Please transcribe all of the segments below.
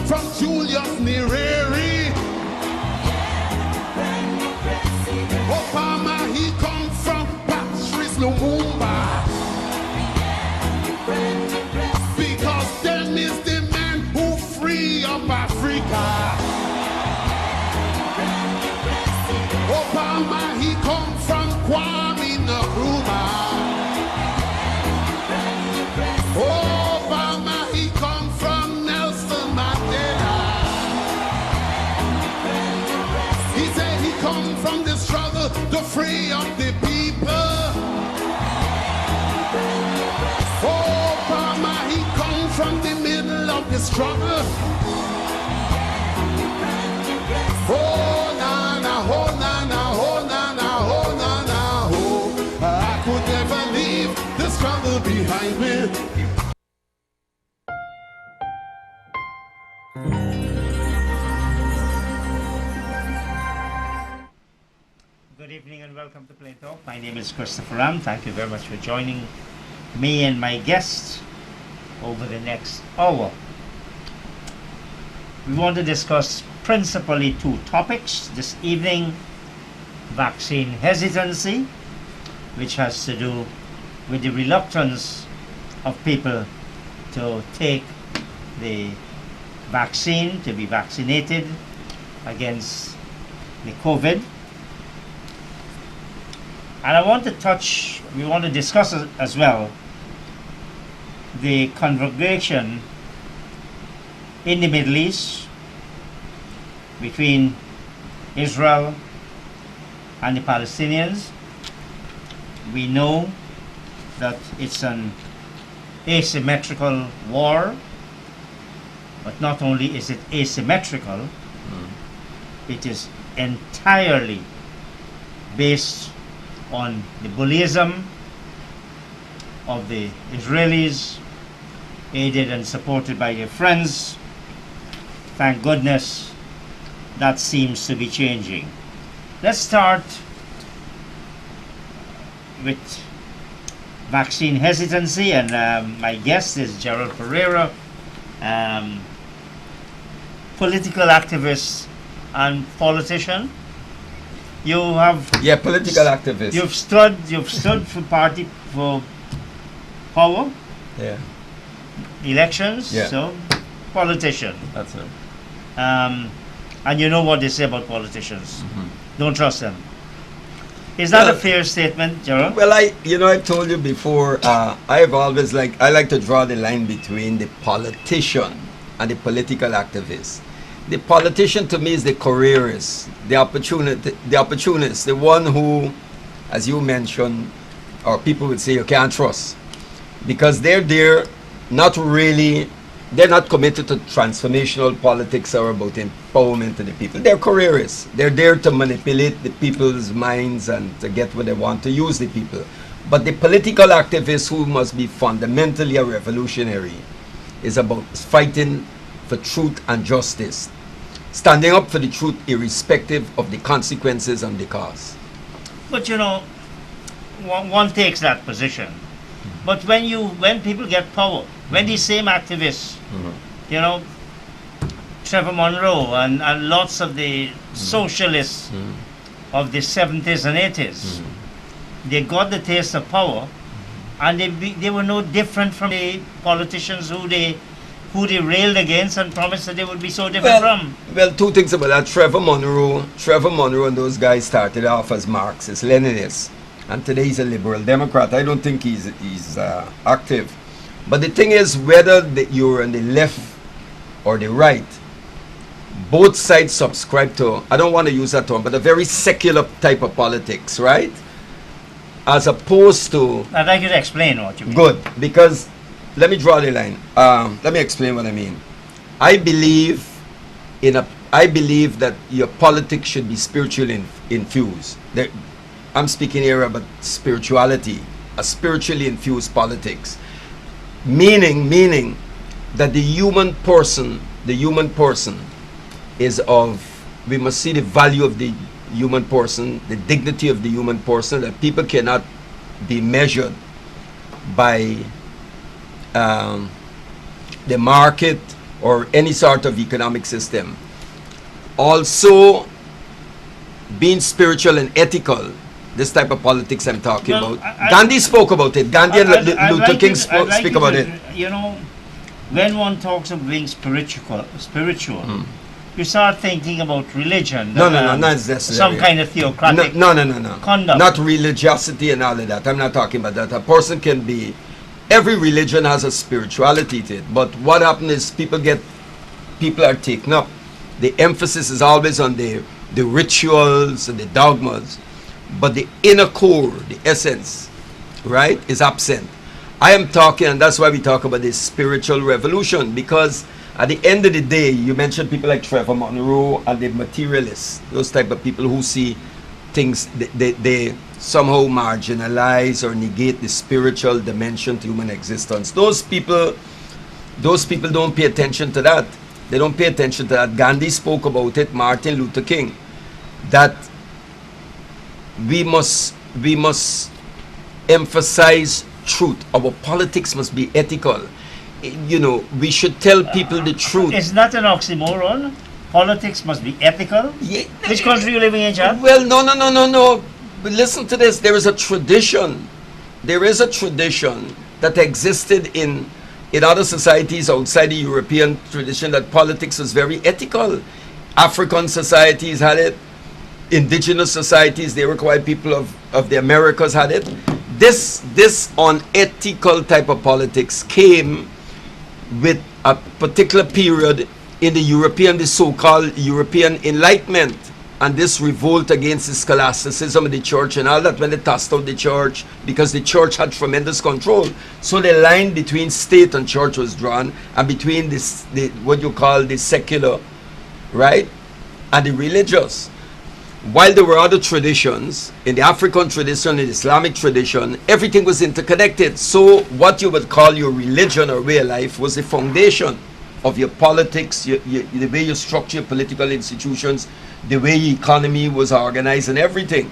from Julius Nyerere. Obama, he come from Patrice Lumumba. Because them is the man who free up Africa. Obama, he come from Kwame Nkrumah. Obama, he come from Nelson Mandela. He said he come from the struggle to free up the people. Obama, he come from the middle of the struggle. Oh, na na, oh, na na, oh, na na, oh, na na, oh. I could never leave the struggle behind me. Good evening and welcome to Play Talk. My name is Christopher Ram. Thank you very much for joining me and my guests over the next hour. We want to discuss principally two topics this evening: vaccine hesitancy, which has to do with the reluctance of people to take the vaccine, to be vaccinated against the COVID. And we want to discuss as well the conflagration in the Middle East between Israel and the Palestinians. We know that it's an asymmetrical war, but not only is it asymmetrical, it is entirely based on the bullyism of the Israelis, aided and supported by their friends. Thank goodness that seems to be changing. Let's start with vaccine hesitancy, and my guest is Gerald Perriera, political activist and politician. You have political activist. You've stood for power, elections. So politician. That's it. And you know what they say about politicians. Don't trust them. Is that a fair statement, Gerald? Well, I told you before, I've always I like to draw the line between the politician and the political activist. The politician to me is the careerist, the opportunist, the one who, as you mentioned, or people would say you can't trust, because they're there they're not committed to transformational politics or about empowerment of the people. They're careerists. They're there to manipulate the people's minds and to get what they want, to use the people. But the political activist, who must be fundamentally a revolutionary, is about fighting for truth and justice, standing up for the truth irrespective of the consequences and the cost. But one takes that position. But when people get power, when these same activists, Trevor Monroe and lots of the socialists of the 70s and 80s, they got the taste of power, and they were no different from the politicians who they railed against and promised that they would be so different from. Well, two things about that. Trevor Monroe and those guys started off as Marxists, Leninists, and today he's a liberal Democrat. I don't think he's active. But the thing is, whether you're on the left or the right, both sides subscribe to, I don't want to use that term, but a very secular type of politics, right? As opposed to... I'd like you to explain what you mean. Good, because let me draw the line. Let me explain what I mean. I believe that your politics should be spiritually infused. I'm speaking here about spirituality, a spiritually infused politics. Meaning that the human person is we must see the value of the human person, the dignity of the human person, that people cannot be measured by the market or any sort of economic system. Also, being spiritual and ethical, this type of politics I'm talking Well, about. Gandhi spoke about it. Gandhi and Luther King speak about it. You know, when one talks of being spiritual, you start thinking about religion. No, not necessarily. Some kind of theocratic No. conduct. Not religiosity and all of that. I'm not talking about that. A person can be, every religion has a spirituality to it. But what happens is people are taken up. The emphasis is always on the rituals and the dogmas. But the inner core, the essence, right, is absent. I am talking, and that's why we talk about this spiritual revolution, because at the end of the day, you mentioned people like Trevor Monroe and the materialists, those type of people who see things, they somehow marginalize or negate the spiritual dimension to human existence. Those people don't pay attention to that. They don't pay attention to that. Gandhi spoke about it, Martin Luther King, that we must emphasize truth. Our politics must be ethical. You know, we should tell people the truth. It's not an oxymoron. Politics must be ethical. Yeah. Which country you living in, Chad? Well, no. But listen to this. There is a tradition. There is a tradition that existed in other societies outside the European tradition, that politics was very ethical. African societies had it. Indigenous societies, they required people of the Americas had it. This unethical type of politics came with a particular period in the so-called European Enlightenment, and this revolt against the scholasticism of the church and all that, when they tossed out the church, because the church had tremendous control. So the line between state and church was drawn, and between the what you call the secular, right, and the religious. While there were other traditions, in the African tradition, in the Islamic tradition, everything was interconnected. So what you would call your religion or way of life was the foundation of your politics, the way you structure political institutions, the way your economy was organized and everything.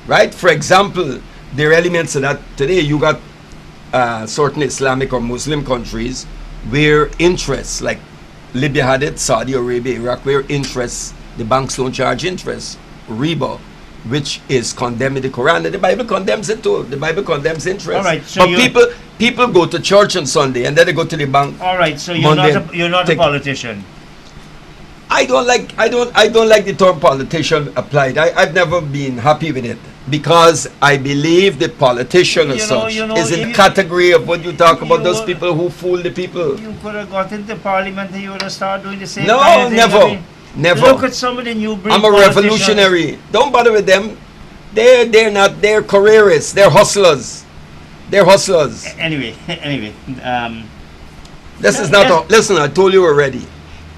Right? For example, there are elements of that today. You got certain Islamic or Muslim countries where interests, like Libya had it, Saudi Arabia, Iraq, where interests, the banks don't charge interest. Riba, which is condemned in the Quran, and the Bible condemns it too. The Bible condemns interest. All right, so but people go to church on Sunday and then they go to the bank. All right, so you're not a politician. I don't like the term politician applied. I've never been happy with it, because I believe the politician as such is in the category of what you talk about, those people who fool the people. You could have got into parliament and you would have started doing the same No, kind of thing. never. I mean, Never. Look at some of the new breed I'm a politicians. revolutionary. Don't bother with them. They're not. They're careerists. They're hustlers. They're hustlers. Anyway. This is not. Listen, I told you already.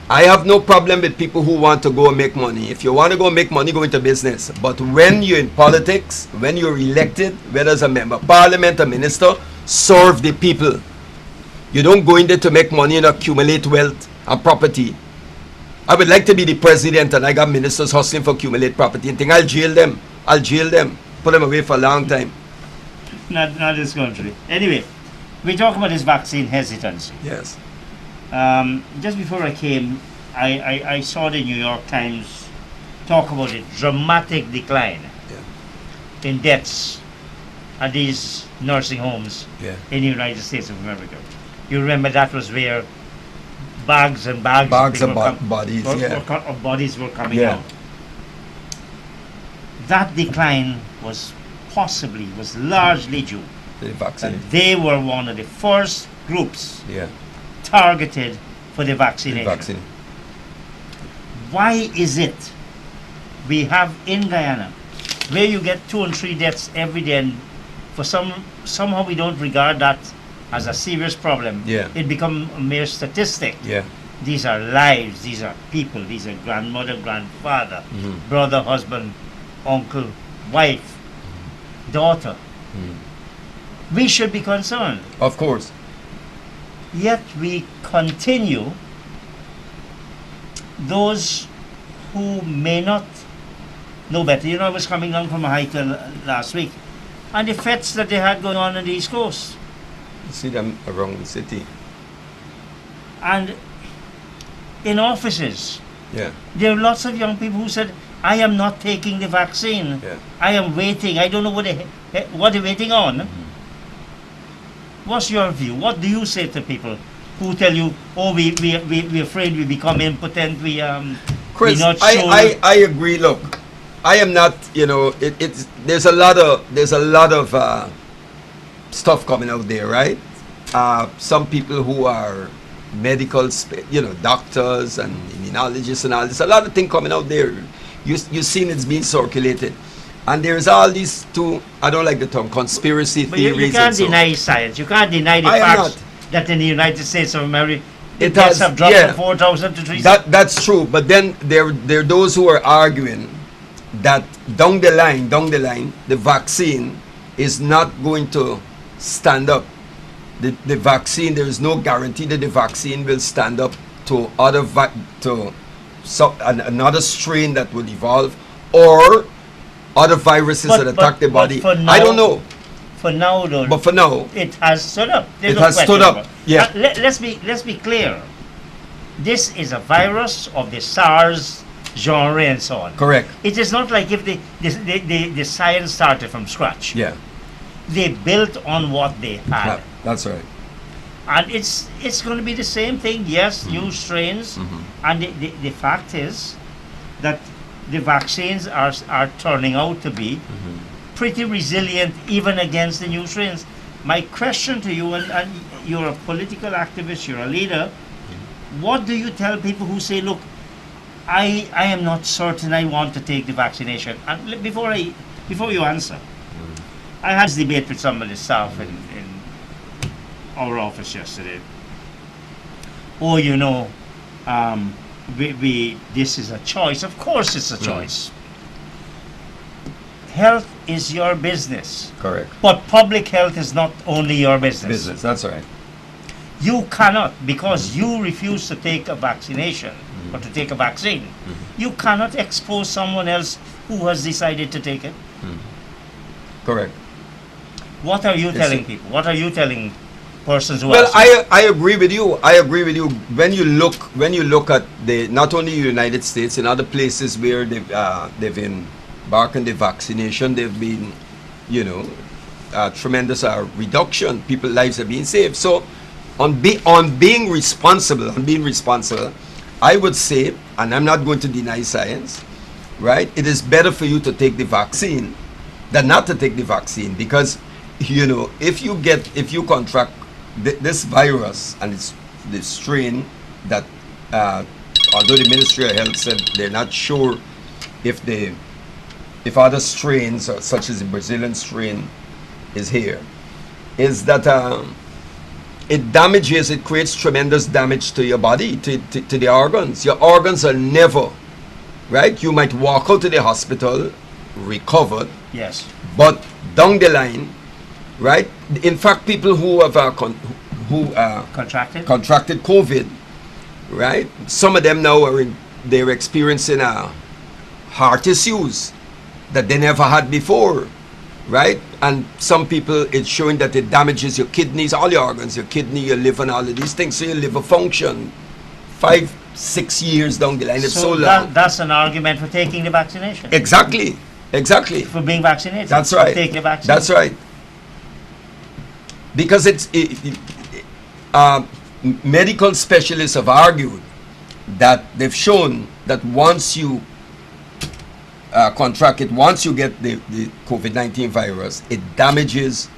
I have no problem with people who want to go and make money. If you want to go make money, go into business. But when you're in politics, when you're elected, whether as a member of parliament, a minister, serve the people. You don't go in there to make money and accumulate wealth and property. I would like to be the president and I got ministers hustling for accumulate property and think I'll jail them. Put them away for a long time. Not this country. Anyway, we talk about this vaccine hesitancy. Yes. Just before I came, I saw the New York Times talk about a dramatic decline in deaths at these nursing homes in the United States of America. You remember that was where bags and bags of bodies, of bodies were coming out. That decline was largely due to the vaccine. That they were one of the first groups targeted for the vaccination. Why is it we have in Guyana, where you get 2 and 3 deaths every day, and for somehow we don't regard that as a serious problem. It becomes a mere statistic. These are lives, these are people, these are grandmother, grandfather, brother, husband, uncle, wife, daughter. We should be concerned. Of course. Yet we continue, those who may not know better. You know, I was coming down from a hike last week, and the fetes that they had going on the East Coast. You see them around the city. And in offices. Yeah. There are lots of young people who said, I am not taking the vaccine. Yeah. I am waiting. I don't know what they're waiting on. What's your view? What do you say to people who tell you, oh, we're afraid we become impotent, we're Chris, not sure? I agree. Look, I am not, it's there's a lot of stuff coming out there, right? Some people who are medical, doctors and immunologists and all this, a lot of things coming out there. You've seen it's being circulated. And there's all these two, I don't like the term, conspiracy But theories. you can't and so. deny science. You can't deny the I am facts not. that in the United States of America, the It deaths has- have dropped yeah. from 4,000 to 3,000. That's true, but then there are those who are arguing that down the line, the vaccine is not going to stand up. The vaccine, there is no guarantee that the vaccine will stand up to another strain that would evolve, or other viruses that attack the body. for now, I don't know, For now, though, but for now, it has stood up. There's it no has stood question up. about it. Yeah. Let's be clear. This is a virus of the SARS genre and so on. correct. It is not like if the science started from scratch. Yeah, They built on what they had. that's right. And it's going to be the same thing. Yes, new strains. And the fact is that the vaccines are turning out to be pretty resilient even against the new strains. My question to you, and you're a political activist, you're a leader, what do you tell people who say, look, I am not certain I want to take the vaccination? And before you answer, I had this debate with some of the staff in our office yesterday. Oh, this is a choice. Of course it's a choice. Health is your business. Correct. But public health is not only your business. That's right. You cannot, because you refuse to take a vaccination or to take a vaccine, you cannot expose someone else who has decided to take it. Correct. What are you telling people? What are you telling persons who Well, are I agree with you. I agree with you. When you look at not only the United States, in other places where they've embarked on the vaccination, they've been, tremendous reduction. People's lives are being saved. So, on being responsible, I would say, and I'm not going to deny science, right? It is better for you to take the vaccine than not to take the vaccine, because if you contract this virus, and it's the strain that although the Ministry of Health said they're not sure if other strains such as the Brazilian strain is here, is that it creates tremendous damage to your body, to the organs. Your organs are never, right? You might walk out to the hospital recovered, yes, but down the line, right? In fact, people who have contracted. contracted COVID, right? Some of them now they're experiencing heart issues that they never had before, right? And some people, it's showing that it damages your kidneys, all your organs, your kidney, your liver, and all of these things. So your liver function 5-6 years down the line. It's so long. That's an argument for taking the vaccination. Exactly. For being vaccinated. That's for right. taking the vaccine. That's right. Because medical specialists have argued that they've shown that once you contract it, once you get the COVID-19 virus, it damages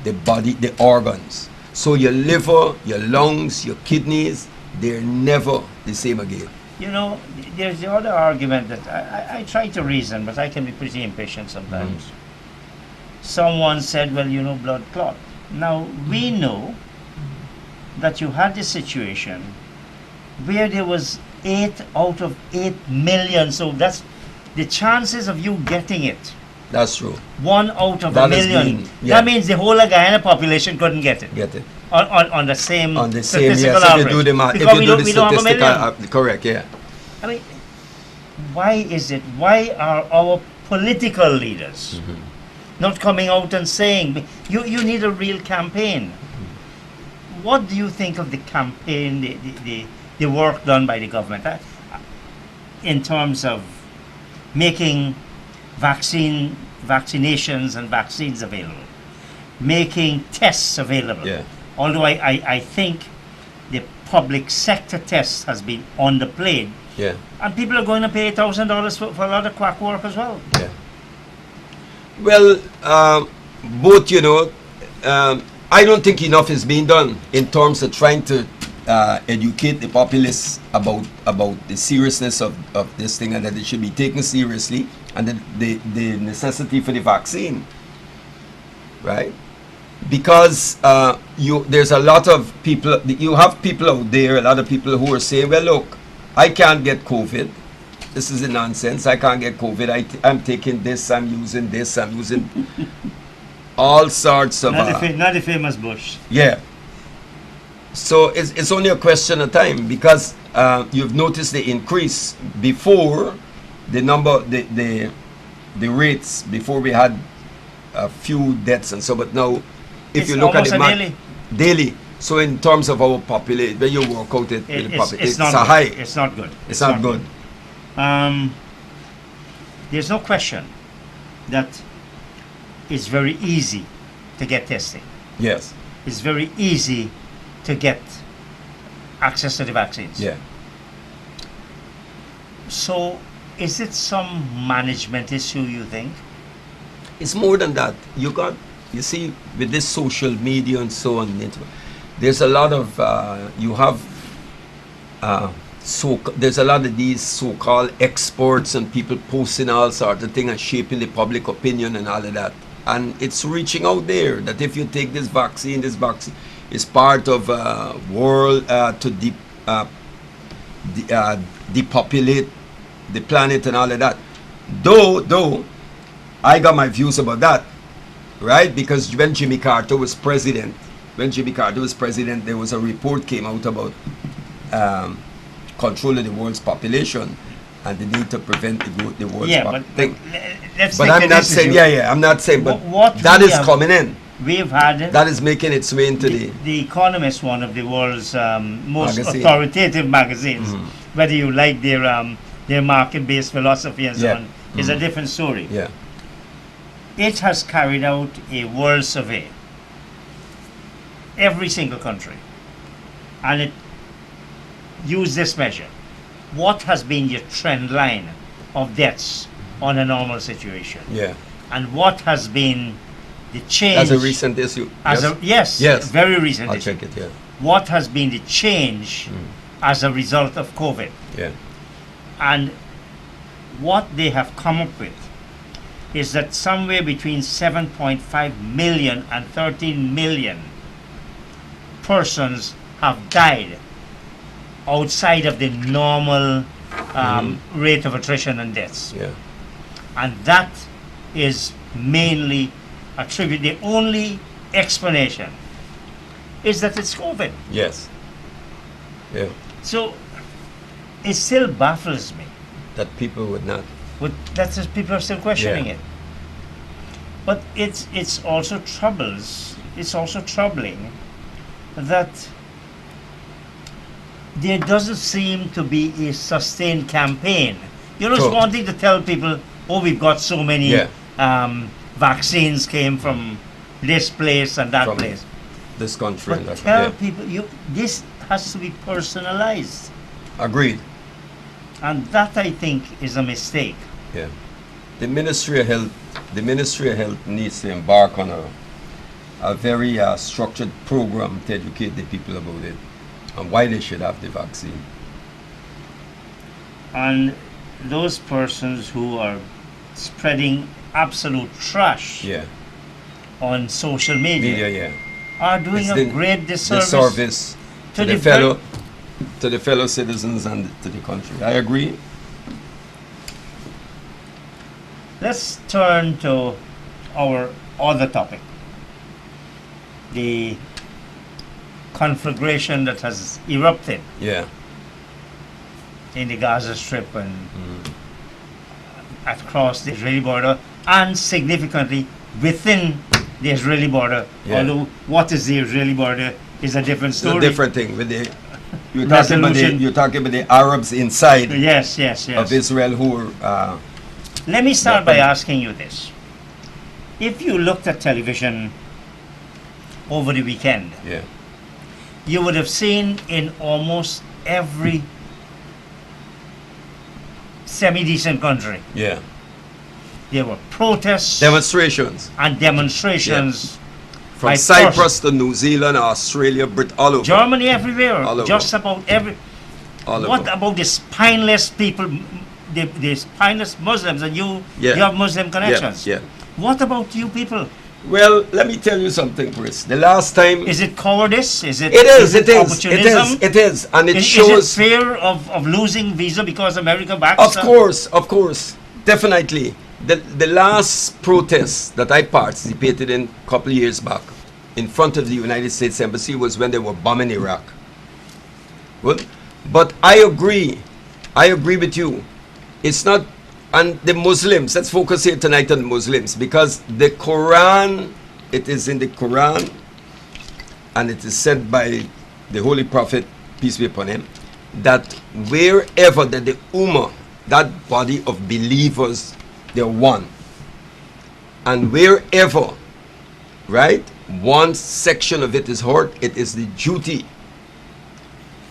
the body, the organs. So your liver, your lungs, your kidneys, they're never the same again. There's the other argument that I try to reason, but I can be pretty impatient sometimes. Someone said, well, blood clot. Now, we know that you had this situation where there was 8 out of 8 million, so that's the chances of you getting it. That's true. 1 out of That a has million. been, yeah. That means the whole of Guyana population couldn't get it. Get it. On the same Yes. statistical If average. you do the math, Because if you do the we don't have a statistical, million. correct, yeah. I mean, why is it? Why are our political leaders not coming out and saying, you need a real campaign? What do you think of the campaign, the work done by the government in terms of making vaccinations and vaccines available, making tests available. Yeah. Although I think the public sector test has been underplayed, Yeah. and people are going to pay $1,000 for a lot of quack work as well. Yeah. Well, both, I don't think enough is being done in terms of trying to educate the populace about the seriousness of this thing, and that it should be taken seriously, and the necessity for the vaccine, right? Because there's a lot of people, you have people out there, a lot of people who are saying, well, look, I can't get COVID. This is a nonsense. I can't get COVID. I'm taking this, I'm using this, I'm using all sorts of... Not the famous Bush. Yeah. So it's only a question of time, because you've noticed the increase before the number, the rates, before we had a few deaths and so, but now if It's you look at almost the a daily, so in terms of our population, when you work out it, with the population, it's not a good. high. It's not good. It's not good. There's no question that it's very easy to get testing. Yes. It's very easy to get access to the vaccines. Yeah. So, is it some management issue, you think? It's more than that. You see, with this social media and so on, there's a lot of, there's a lot of these so-called experts and people posting all sorts of things and shaping the public opinion and all of that. And it's reaching out there that if you take this vaccine is part of world to depopulate the planet and all of that. Though I got my views about that, right? Because when Jimmy Carter was president, there was a report came out about control of the world's population and the need to prevent the world's thing. But I'm not saying, I'm not saying, but that is coming in. We've had that is making its way into the Economist, one of the world's most magazine. Authoritative magazines. Whether you like their market-based philosophy and so on, is a different story. Yeah. It has carried out a world survey, every single country, and it used this measure. What has been your trend line of deaths on a normal situation? Yeah. And what has been the change? As a recent issue. Yes, very recent I'll issue. check it, yeah. What has been the change as a result of COVID? Yeah. And what they have come up with is that somewhere between 7.5 million and 13 million persons have died outside of the normal rate of attrition and deaths. Yeah. And that is mainly attributed, the only explanation is that it's COVID. Yes. Yeah. So it still baffles me. That people would not. But that's just people are still questioning it. But it's also troubling that there doesn't seem to be a sustained campaign. You know, it's one thing to tell people, oh, we've got so many vaccines came from this place and that place. This country. But tell people, this has to be personalized. Agreed. And that, I think, is a mistake. Yeah. The Ministry of Health needs to embark on a very structured program to educate the people about it and why they should have the vaccine. And those persons who are spreading absolute trash on social media, are doing a great disservice to the fellow citizens and to the country. I agree. Let's turn to our other topic, the conflagration that has erupted in the Gaza Strip and across the Israeli border, and significantly within the Israeli border. Although what is the Israeli border is a different story. It's a different thing with resolution. You're talking about the Arabs inside Yes, yes, yes. of Israel who were. Let me start by Yeah. asking you this. If you looked at television over the weekend, Yeah. you would have seen in almost every semi-decent country, Yeah. there were protests Demonstrations and demonstrations. from by Cyprus to New Zealand, Australia, all over. Germany, everywhere, All over. just about every. All What over. about the spineless people, the spineless Muslims, and you Yeah. you have Muslim connections? Yeah. What about you people? Well, let me tell you something, Chris. The last time. Is it cowardice? Is it? It is. opportunism? It is, and it Is shows. it fear of losing visa because America backs? Of course, definitely. The last protest that I participated in a couple of years back in front of the United States Embassy was when they were bombing Iraq. Well, but I agree with you. It's not, and the Muslims, let's focus here tonight on the Muslims, because the Quran, it is in the Quran, and it is said by the Holy Prophet, peace be upon him, that wherever that the Ummah, that body of believers, they're one. And wherever, right, one section of it is hurt, it is the duty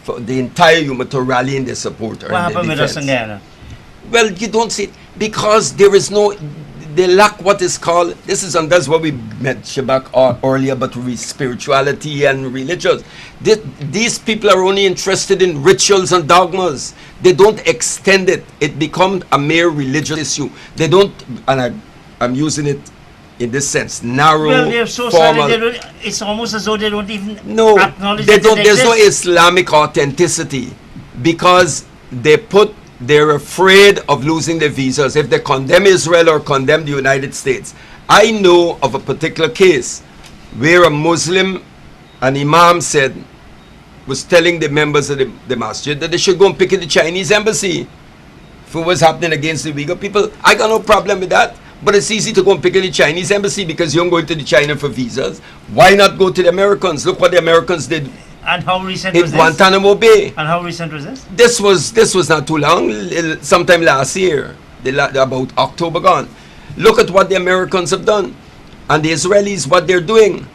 for the entire Ummah to rally in their support. What happened with us in Ghana? Well, you don't see it because there is no, they lack what is called, and that's what we met Shabak earlier, but spirituality and religions. These people are only interested in rituals and dogmas. They don't extend it. It becomes a mere religious issue. They don't, and I'm using it in this sense, narrow, Well, they're so formal. silent. It's almost as though they don't even No, acknowledge they that don't. it There's no exists. Islamic authenticity because they're afraid of losing their visas if they condemn Israel or condemn the United States. I know of a particular case where a Muslim, an imam was telling the members of the masjid that they should go and picket the Chinese embassy for what's happening against the Uyghur people. I got no problem with that. But it's easy to go and picket the Chinese embassy because you're going to the China for visas. Why not go to the Americans? Look what the Americans did And how recent in was this? Guantanamo Bay. And how recent was this? This was not too long, sometime last year, about October gone. Look at what the Americans have done, and the Israelis, what they're doing.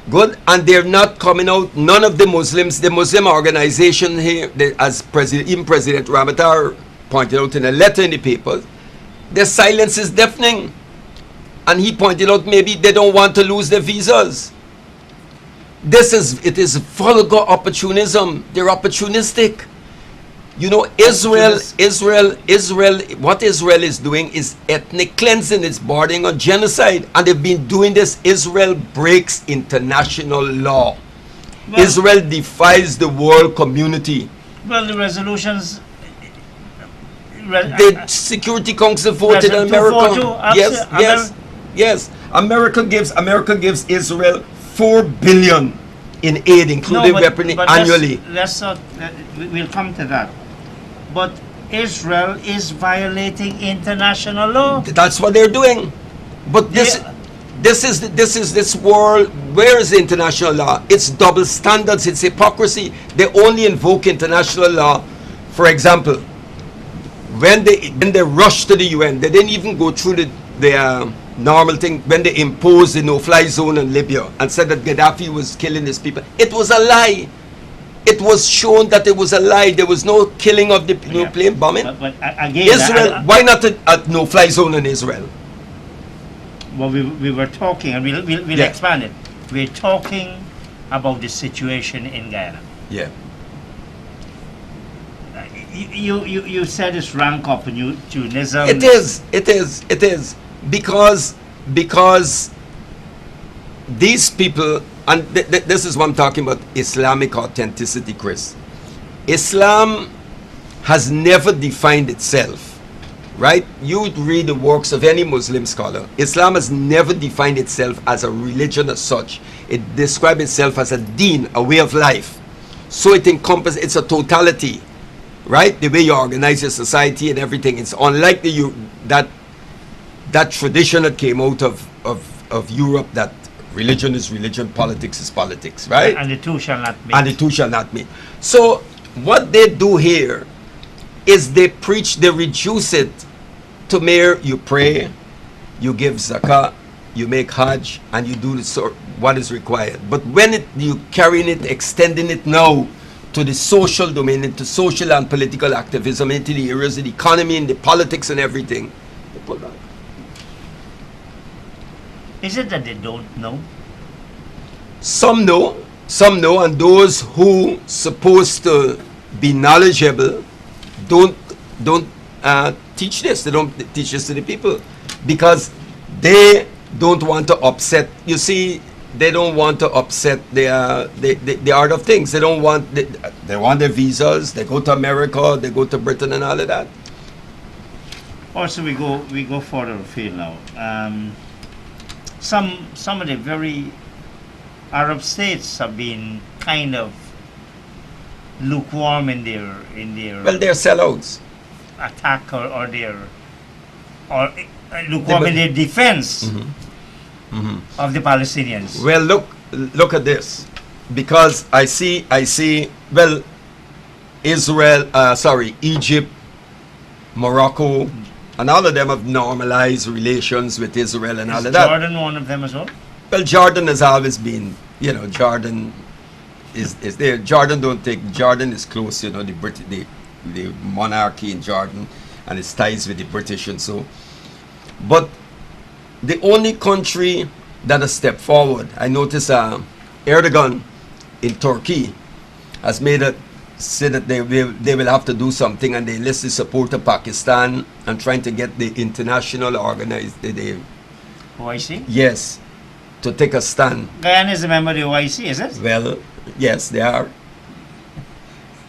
Good, and they're not coming out. None of the Muslims, the Muslim organization here, as even President Rabatar pointed out in a letter in the papers, their silence is deafening. And he pointed out maybe they don't want to lose their visas. It is vulgar opportunism. They're opportunistic. You know, Israel, what Israel is doing is ethnic cleansing. It's bordering on genocide. And they've been doing this. Israel breaks international law. Well, Israel defies the world community. Well, the resolutions. The Security Council voted on President America. 242, Yes. America gives Israel $4 billion in aid, including weaponry, annually. We'll come to that. But Israel is violating international law. That's what they're doing. But this world. Where is the international law? It's double standards. It's hypocrisy. They only invoke international law. For example, when they rushed to the UN, they didn't even go through the normal thing. When they imposed the no-fly zone in Libya and said that Gaddafi was killing his people, it was a lie. It was shown that it was a lie. There was no killing of the plane bombing. But again, Israel, why not a no-fly zone in Israel? Well, we were talking, and we'll expand it. We're talking about the situation in Guyana. Yeah. You said it's rank opportunism. It is because these people, and this is what I'm talking about, Islamic authenticity, Chris. Islam has never defined itself, right? You would read the works of any Muslim scholar. Islam has never defined itself as a religion as such. It describes itself as a deen, a way of life. So it encompasses, it's a totality, right? The way you organize your society and everything. It's unlike that tradition that came out of Europe that Religion is religion, politics is politics, right? And the two shall not meet. And the two shall not meet. So what they do here is they preach, they reduce it to mere you pray, you give zakah, you make hajj, and you do the sort what is required. But when you carrying it, extending it now to the social domain, into social and political activism, into the areas of the economy and the politics and everything, they pull back. Is it that they don't know? Some know, and those who supposed to be knowledgeable don't teach this. They don't teach this to the people because they don't want to upset. You see, they don't want to upset the art of things. They don't want. They want their visas. They go to America. They go to Britain and all of that. Also, we go further afield now. Some of the very Arab states have been kind of lukewarm in their Well, they're sellouts. attack or lukewarm in their defense of the Palestinians. Well, look at this, because I see. Well, Egypt, Morocco, and all of them have normalized relations with Israel and all Is of that. Jordan one of them as well? Well, Jordan has always been, Jordan is there. Jordan is close, the monarchy in Jordan and its ties with the British and so. But the only country that has stepped forward, I notice Erdogan in Turkey has said that they will have to do something, and they enlisted support of Pakistan and trying to get the international organized, OIC? yes, to take a stand. Guyana is a member of the OIC, is it? Well, yes, they are.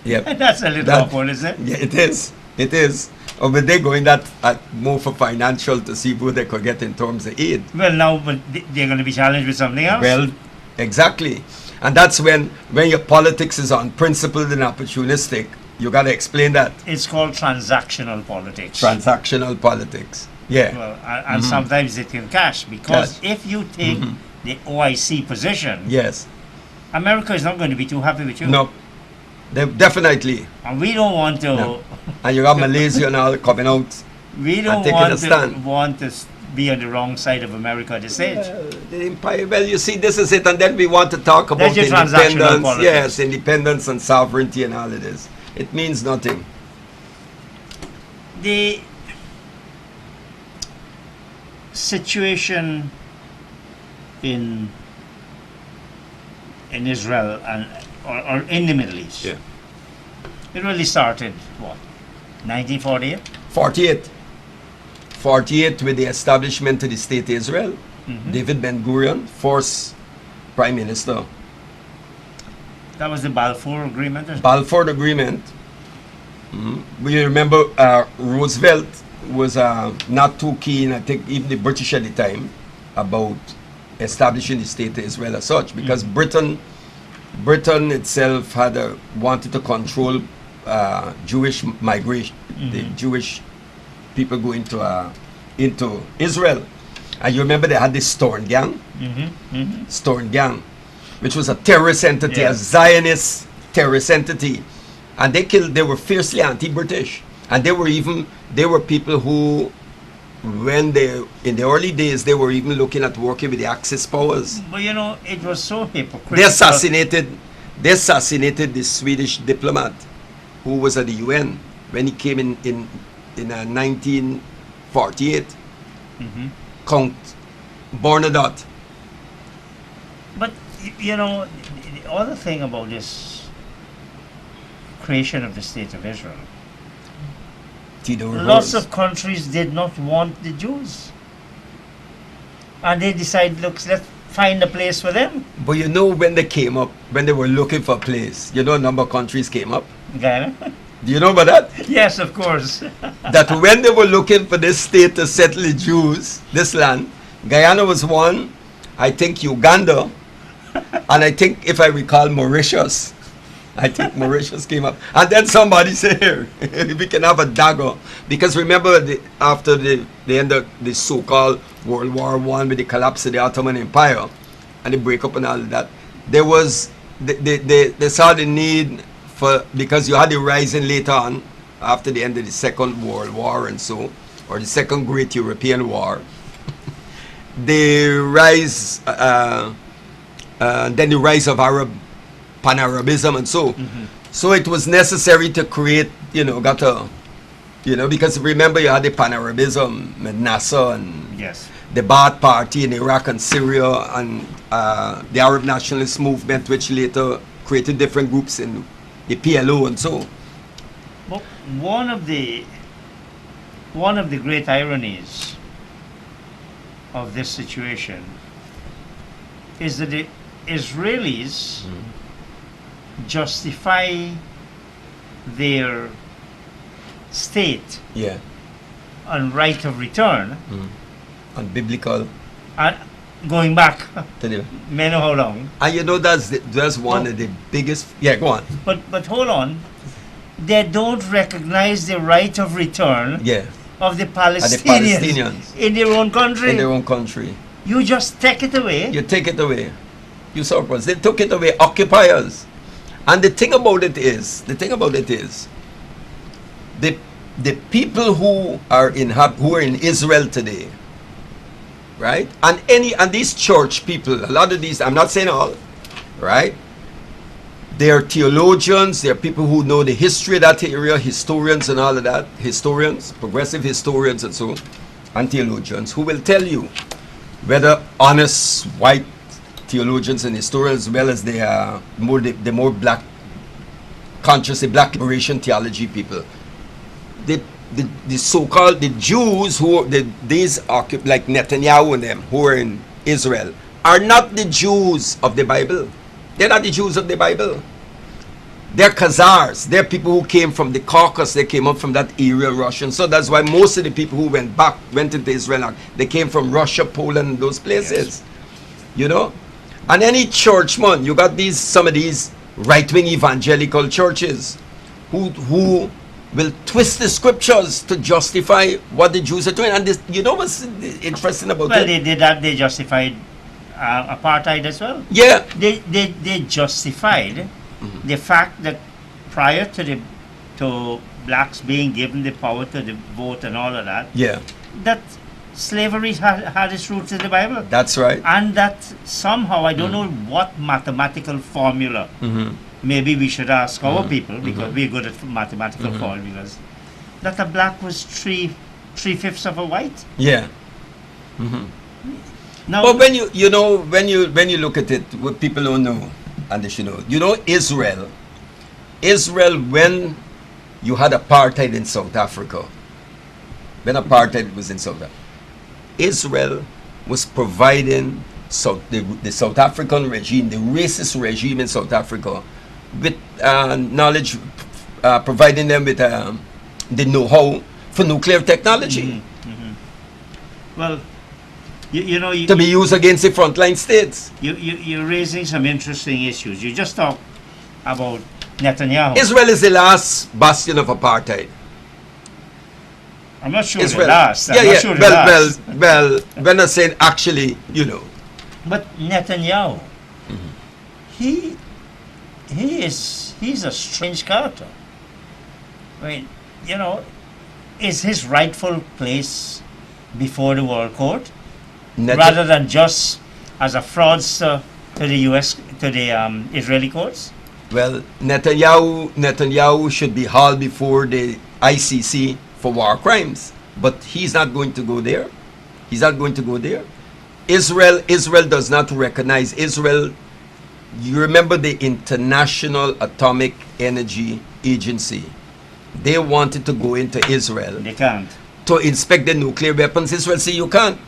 Yep. That's a little awkward, isn't it? Yeah, it is. It is. But they're going that more for financial to see who they could get in terms of aid. Well, now, but they're going to be challenged with something else. Well, exactly. And that's when your politics is unprincipled and opportunistic, you got to explain that. It's called transactional politics. Transactional politics. Yeah. Well, and sometimes it can cash, because if you take the OIC position, Yes. America is not going to be too happy with you. No. Definitely. And we don't want to. No. And you got Malaysia and all coming out. We don't taking a stand. want to be on the wrong side of America at this stage. The empire. Well, you see, this is it, and then we want to talk about That's your transactional independence. politics. Yes, independence and sovereignty and all of this. It means nothing. The situation in Israel or in the Middle East. Yeah. It really started what? 1948? 48 with the establishment of the state Israel. David Ben-Gurion, first prime minister. That was the Balfour Agreement. Balfour Agreement. We remember Roosevelt was not too keen, I think even the British at the time, about establishing the state of Israel as such, because Britain itself had wanted to control Jewish migration, the Jewish people go into Israel. And you remember they had this Storm Gang, Storm Gang, which was a terrorist entity, a Zionist terrorist entity, and they were fiercely anti-British, and they were people who, in the early days, they were even looking at working with the Axis powers. But it was so hypocritical. They assassinated the Swedish diplomat who was at the UN when he came in 1948. Count Bernadotte. But the other thing about this creation of the State of Israel, lots of countries did not want the Jews, and they decided, look, let's find a place for them. But when they came up, when they were looking for a place, a number of countries came up. Guyana? Do you know about that? Yes, of course. That when they were looking for this state to settle the Jews, this land, Guyana was one, I think Uganda, and I think, if I recall, Mauritius. I think Mauritius came up. And then somebody said, here, we can have a dagger. Because remember, after the end of the so-called World War I, with the collapse of the Ottoman Empire, and the breakup and all of that, there was they saw the need for, because you had the rising later on after the end of the Second World War and so, or the Second Great European War, the rise then the rise of Pan-Arabism and so. So it was necessary to create, because remember you had the Pan-Arabism with Nasser and Yes. the Ba'ath Party in Iraq and Syria, and the Arab nationalist movement, which later created different groups in the PLO and so. But one of the great ironies of this situation is that the Israelis justify their state Yeah. and right of return And biblical. and going back To the, may know how long. and that's one of the biggest. Yeah, go on. But hold on, they don't recognize the right of return Yeah. of the Palestinians. Palestinians in their own country. In their own country. You just take it away. You take it away. You surplus. They took it away, occupiers. And the thing about it is, the people who are in Israel today, right? And these church people, a lot of these, I'm not saying all, right? They are theologians, they are people who know the history of that area, historians and all of that, historians, progressive historians and so, and theologians who will tell you, whether honest white theologians and historians, as well as the more black, consciously black liberation theology people, the so-called the Jews who like Netanyahu and them who are in Israel are not the Jews of the Bible. They're not the Jews of the Bible. They're Khazars. They're people who came from the Caucasus. They came up from that area, Russian. So that's why most of the people who went into Israel, they came from Russia, Poland, those places. Yes. And any church, man, you got some of these right-wing evangelical churches who will twist the scriptures to justify what the Jews are doing. And this, what's interesting about Well, it? they did that. They justified apartheid as well. Yeah. They justified the fact that prior to blacks being given the power to vote and all of that, Yeah. that slavery had its roots in the Bible. That's right. And that somehow, I don't know what mathematical formula, maybe we should ask our people, because we're good at mathematical formulas, that a black was three-fifths of a white. Yeah. Now, But when you look at it, what people don't know, and they should know, Israel, when you had apartheid in South Africa, when apartheid was in South Africa, Israel was providing the South African regime, the racist regime in South Africa, with knowledge, providing them with the know-how for nuclear technology well, to be used against the frontline states. you're raising some interesting issues. You just talked about Netanyahu. Israel is the last bastion of apartheid. I'm not sure Israel. the last. I'm Yeah, not yeah. sure the last. Well, when I say actually, But Netanyahu, he's a strange character. I mean, is his rightful place before the World Court rather than just as a fraudster to the Israeli courts? Well, Netanyahu should be hauled before the ICC for war crimes, but he's not going to go there. Israel does not recognize Israel. You remember the International Atomic Energy Agency? They wanted to go into Israel. They can't. To inspect the nuclear weapons. Israel say you can't.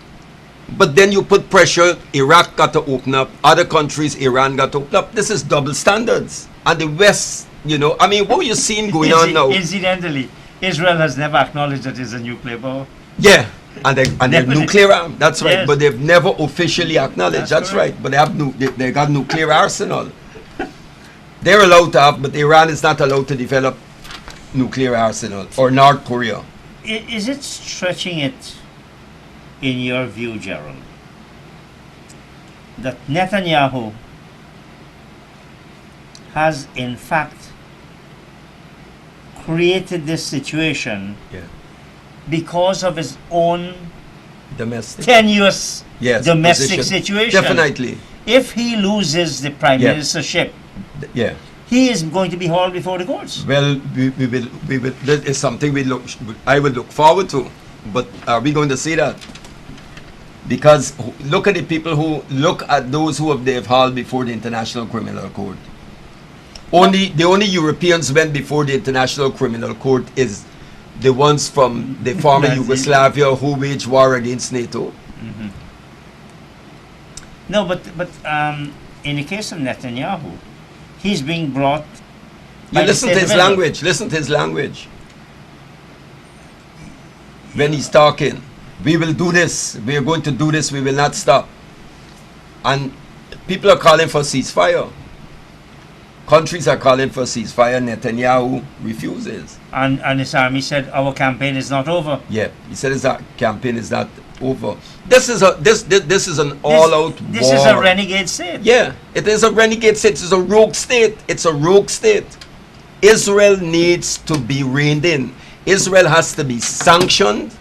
But then you put pressure, Iraq got to open up, other countries, Iran got to open up. This is double standards. And the West, what you're seeing going on now. Incidentally, Israel has never acknowledged that it's a nuclear power. Yeah, and they're nuclear arm. That's right. Yes. But they've never officially acknowledged. That's right. But they got nuclear arsenal. They're allowed to have, but Iran is not allowed to develop nuclear arsenal, or North Korea. Is it stretching it, in your view, Gerald, that Netanyahu has in fact created this situation Yeah. because of his own Domestic. tenuous Yes. domestic Position. situation. Definitely. If he loses the prime Yeah. ministership, Yeah. he is going to be hauled before the courts. Well, we will. That is something I would look forward to. But are we going to see that? Because look at the people look at those who they've hauled before the International Criminal Court. The only Europeans went before the International Criminal Court is the ones from the former Nazi. Yugoslavia who waged war against NATO. No, but in the case of Netanyahu, he's being brought. You by the listen to state his of Israel. language. Listen to his language. When he's talking, we will do this. We are going to do this. We will not stop. And people are calling for ceasefire. Countries are calling for ceasefire. Netanyahu refuses. And his army said our campaign is not over. Yeah, he said his campaign is not over. This is an all-out war. This is a renegade state. Yeah, it is a renegade state. It's a rogue state. It's a rogue state. Israel needs to be reined in. Israel has to be sanctioned,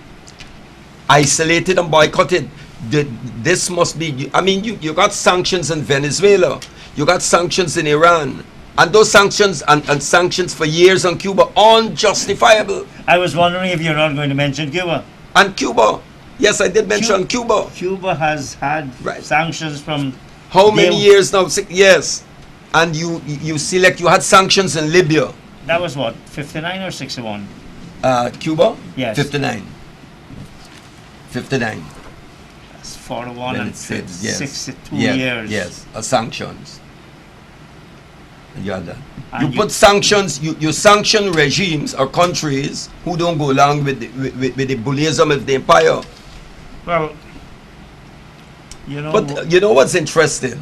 isolated, and boycotted. This must be. I mean, you got sanctions in Venezuela. You got sanctions in Iran. And those sanctions and sanctions for years on Cuba, unjustifiable. I was wondering if you're not going to mention Cuba. And Cuba, yes, I did mention Cuba. Cuba has had Right. sanctions from How many years now? Yes. And you select, you had sanctions in Libya. That was what, 59 or 61? Cuba? Yes. 59. 59. That's 41 Then and it said, yes. 62 Yes, years. Yes, sanctions. And you had that. And You put sanctions, you sanction regimes or countries who don't go along with the bullyism of the empire. Well, you know, But you know what's interesting?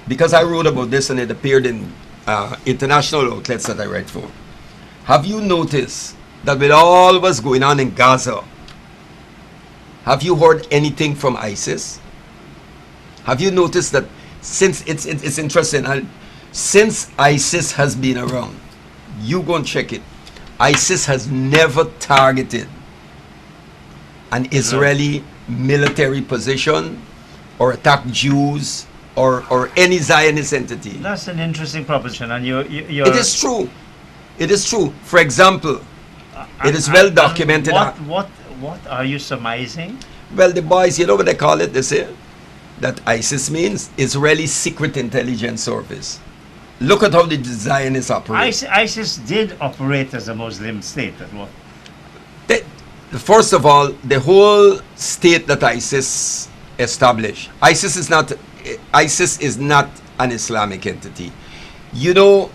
Because I wrote about this and it appeared in international outlets that I write for. Have you noticed that with all what's going on in Gaza, have you heard anything from ISIS? Have you noticed that since it's interesting, since ISIS has been around, you go and check it. ISIS has never targeted an Israeli military position or attacked Jews or any Zionist entity. that's an interesting proposition, and you're It is true. It is true. For example, it is well documented. What are you surmising? Well, the boys, you know what they call it? They say that ISIS means Israeli Secret Intelligence Service. Look at how the Zionists operate. ISIS did operate as a Muslim state. At what? First of all, the whole state that ISIS established, ISIS is not an Islamic entity. You know,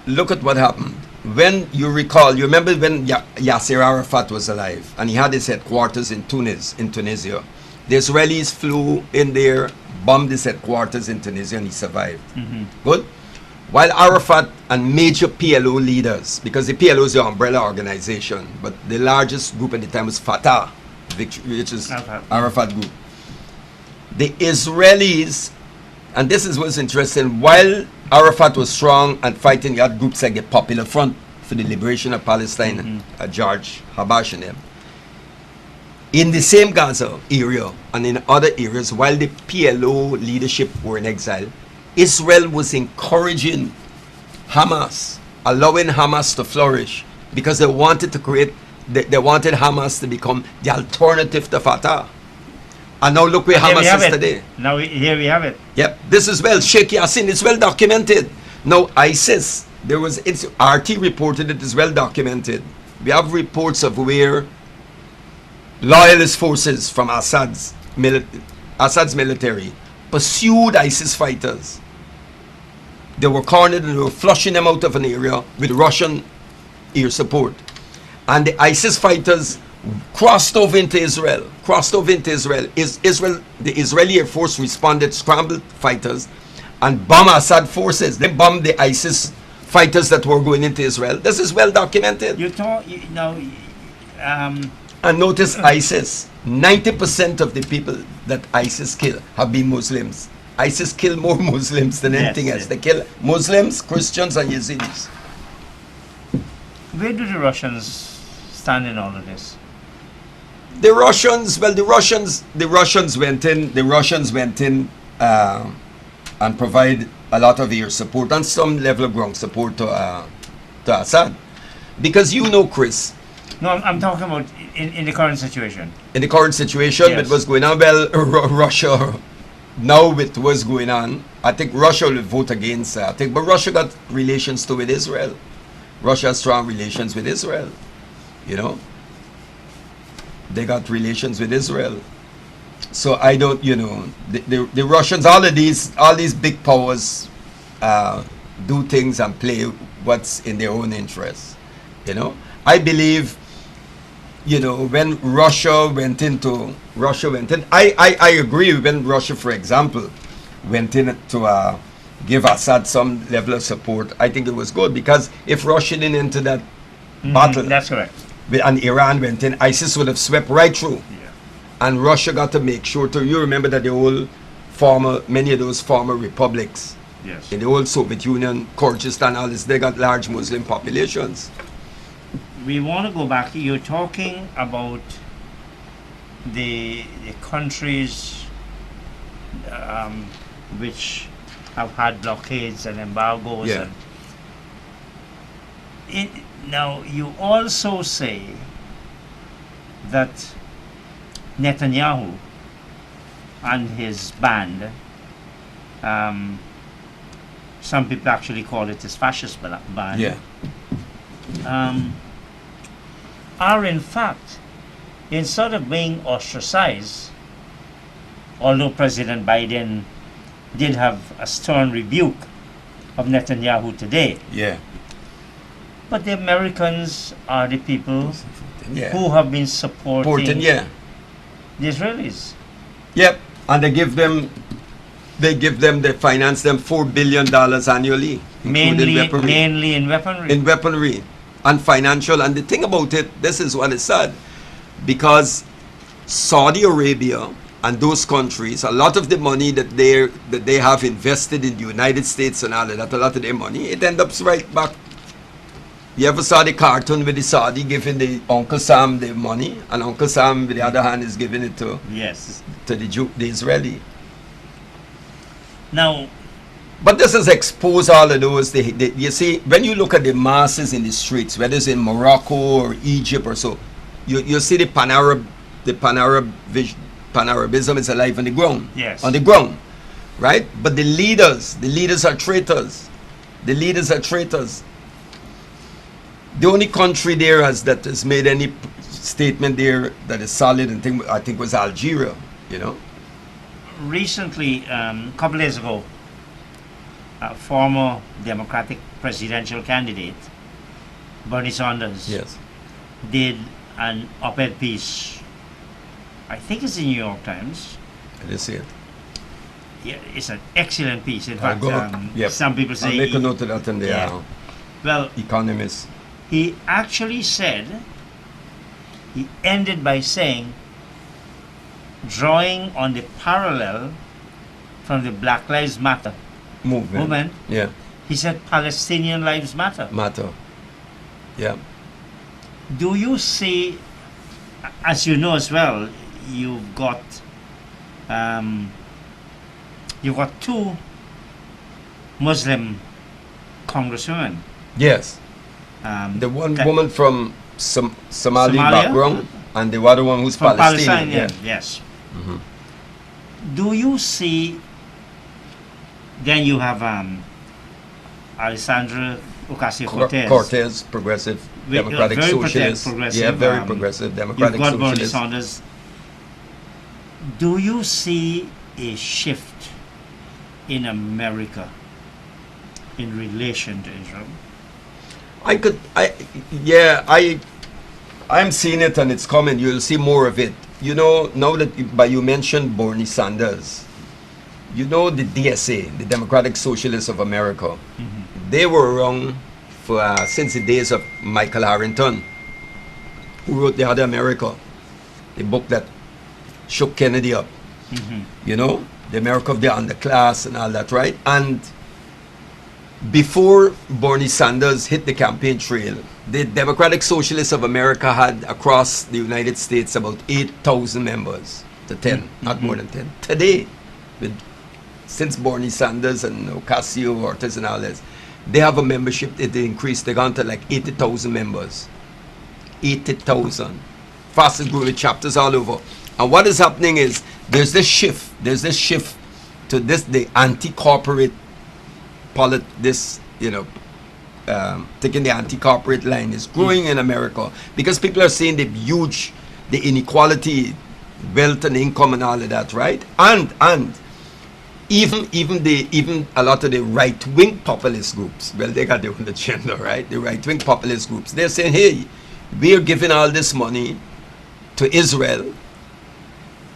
look at what happened. When you remember when Yasser Arafat was alive and he had his headquarters in Tunisia. The Israelis flew in there, bombed his headquarters in Tunisia, and he survived. Good? While Arafat and major PLO leaders, because the PLO is the umbrella organization, but the largest group at the time was Fatah, which is Arafat group. The Israelis, and this is what's interesting, while Arafat was strong and fighting, you had groups like the Popular Front for the Liberation of Palestine, George Habash and them. In the same Gaza area and in other areas, while the PLO leadership were in exile, Israel was encouraging Hamas, allowing Hamas to flourish because they wanted to they wanted Hamas to become the alternative to Fatah. And now look where Hamas is today. Now here we have it. Yep, this is well, Sheikh Yassin, it's well documented. Now ISIS, it's RT reported it is well documented. We have reports of where loyalist forces from Assad's military pursued ISIS fighters. They were cornered and they were flushing them out of an area with Russian air support. And the ISIS fighters crossed over into Israel. The Israeli Air Force responded, scrambled fighters, and bombed Assad forces. They bombed the ISIS fighters that were going into Israel. This is well documented. And notice ISIS, 90% of the people that ISIS kill have been Muslims. ISIS kill more Muslims than Yes, anything else. yes. They kill Muslims, Christians, and Yazidis. Where do the Russians stand in all of this? The Russians, well, the Russians went in and provide a lot of air support and some level of ground support to Assad, because Chris, No, I'm talking about in the current situation. in the current situation, Yes. with what's going on, well, Russia now with what's going on, I think Russia will vote against. But Russia got relations too with Israel. Russia has strong relations with Israel. They got relations with Israel. So I don't, the Russians, all these big powers do things and play what's in their own interests. I believe, when Russia went in, I agree when Russia, for example, went in to give Assad some level of support. I think it was good, because if Russia didn't enter that battle, That's correct. and Iran went in, ISIS would have swept right through. Yeah. And Russia got to make sure to, you remember that many of those former republics Yes. in the old Soviet Union, Kyrgyzstan, all this, they got large Muslim populations. We want to go back. You're talking about the countries which have had blockades and embargoes. Yeah. Now, you also say that Netanyahu and his band, some people actually call it his fascist band, Yeah. are in fact, instead of being ostracized, although President Biden did have a stern rebuke of Netanyahu today, Yeah. but the Americans are the people Yeah. who have been supporting Yeah. the Israelis. Yep. And they finance them $4 billion annually, including weaponry. Mainly in weaponry. In weaponry and financial. And the thing about it, this is what is sad, because Saudi Arabia and those countries, a lot of the money that they have invested in the United States and all of that, a lot of their money, it ends up right back. You ever saw the cartoon with the Saudi giving the Uncle Sam the money, and Uncle Sam with the other hand is giving it to Yes. the Israeli? Now, But this has exposed all of those. You see, when you look at the masses in the streets, whether it's in Morocco or Egypt or so, you see the Pan-Arabism is alive on the ground. Yes. On the ground, right? But the leaders are traitors. The leaders are traitors. The only country there that has made any statement there that is solid and I think was Algeria. recently, a couple days ago, a former Democratic presidential candidate, Bernie Sanders, Yes. did an op-ed piece. I think it's in New York Times. I didn't see it. Yeah, it's an excellent piece. In I'll fact, go- yep. some people I'll say make a note of that in the well, Economist. he actually said, he ended by saying, drawing on the parallel from the Black Lives Matter movement, Yeah. he said Palestinian lives matter. Matter. Yeah. Do you see, as you know as well, you've got two Muslim congresswomen. Yes. The one woman from Somali Somalia? background and the other one who's From Palestinian. Palestine, yes. Mhm. Do you see, then you have Alessandra Ocasio-Cortez. Cortez, progressive, With, democratic very socialist. progressive, Yeah, very progressive, democratic You've got Bernie socialist. Sanders. Do you see a shift in America in relation to Israel? I'm seeing it and it's coming. You'll see more of it. Now that you mentioned Bernie Sanders, the DSA, the Democratic Socialists of America, they were around for since the days of Michael Harrington, who wrote The Other America, the book that shook Kennedy up. the America of the underclass and all that, right? And before Bernie Sanders hit the campaign trail, the Democratic Socialists of America had across the United States about 8,000 members to 10, not more than 10. Today, since Bernie Sanders and Ocasio-Cortez and all this, they have a membership that they increased. They gone to like 80,000 members. 80,000. Fastest growing chapters all over. And what is happening is there's this shift to this, the anti-corporate taking the anti-corporate line is growing in America because people are seeing the inequality, wealth and income and all of that, right? And even a lot of the right-wing populist groups, well, they got their own agenda, right? The right-wing populist groups, they're saying, hey, we are giving all this money to Israel,